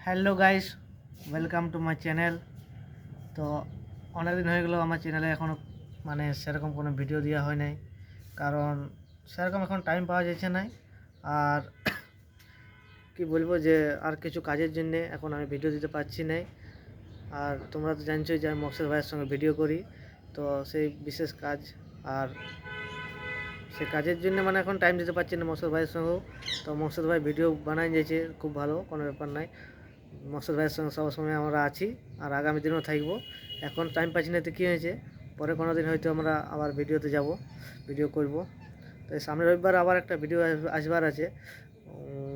Hello guys, welcome to my channel. তো অনেকদিন হয়ে গেলো আমার চ্যানেলে এখনও সেরকম কোনো ভিডিও দেওয়া হয় নাই, কারণ সেরকম এখন টাইম পাওয়া যাচ্ছে না। আর কি বলবো যে আর কিছু কাজের জন্যে এখন আমি ভিডিও দিতে পারছি না। আর তোমরা তো জানছোই যে আমি মকসুদ ভাইয়ের সঙ্গে ভিডিও করি, তো সেই বিশেষ কাজ আর সে কাজের জন্য এখন টাইম দিতে পারছি না মকসুদ ভাইয়ের সঙ্গেও। তো মকসুদ ভাই ভিডিও বানাই যাচ্ছে, খুব ভালো, কোনো ব্যাপার নাই। মকসুদ ভাইয়ের সঙ্গে সবসময় আমরা আছি আর আগামী দিনেও থাকবো। এখন টাইম পাচ্ছি না তো কী হয়েছে, পরে কোনো দিন হয়তো আমরা আবার ভিডিওতে যাব, ভিডিও করব। তো সামনের রবিবার আবার একটা ভিডিও আসবার আছে।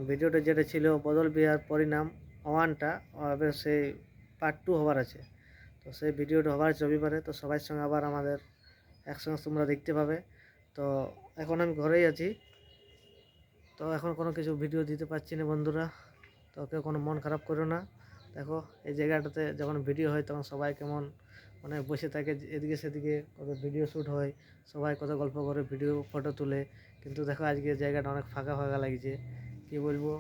ভিডিওটা যেটা ছিল বদল বিহার পরিণাম ওয়ানটা, এবার সেই পার্ট 2 হবার আছে। তো সেই ভিডিওটা হবার আছে রবিবারে, তো সবার সঙ্গে আবার আমাদের একসঙ্গে তোমরা দেখতে পাবে। তো এখন আমি ঘরেই আছি, তো এখন কোনো কিছু ভিডিও দিতে পারছি না বন্ধুরা। তো কেউ কোনো মন খারাপ করো না। দেখো এই জায়গাটাতে যখন ভিডিও হয় তখন সবাই কেমন বসে থাকে, এদিকে সেদিকে কত ভিডিও শ্যুট হয়, সবাই কত গল্প করে, ভিডিও ফটো তুলে। কিন্তু দেখো আজকে জায়গাটা অনেক ফাঁকা ফাঁকা লাগছে, কি বলবো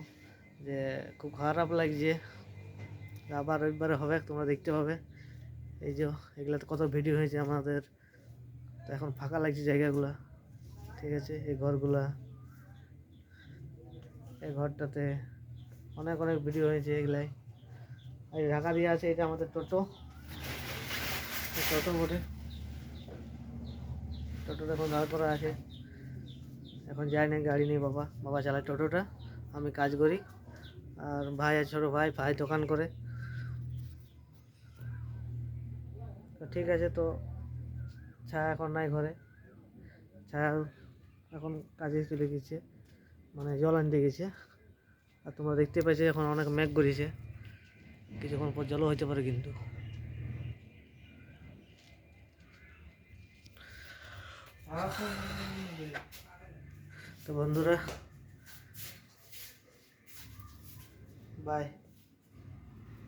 যে খুব খারাপ লাগছে। আবার রবিবারে হবে, তোমরা দেখতে পাবে। এই যে এগুলাতে কত ভিডিও হয়েছে আমাদের, তো এখন ফাঁকা লাগছে জায়গাগুলা। ঠিক আছে, এই ঘরগুলা, এই ঘরটাতে অনেক অনেক ভিডিও হয়েছে এগুলাই। আর ঢাকা দিয়ে আছে, এটা আমাদের টোটো, টোটো বটে। টোটোটা এখন দাঁড় করা আছে, এখন যায় না, গাড়ি নেই, বাবা চালায় টোটোটা, আমি কাজ করি। আর ভাই আছে, ছোটো ভাই, দোকান করে। তো ঠিক আছে, তো ছায়া এখন নাই ঘরে, ছায়া এখন কাজে চলে গেছে, জল আনতে গেছে। আর তোমরা দেখতে পাচ্ছ এখন অনেক মেঘ করেছে, কিছুক্ষণ পর জলও হইতে পারে কিন্তু। তো বন্ধুরা, বাই।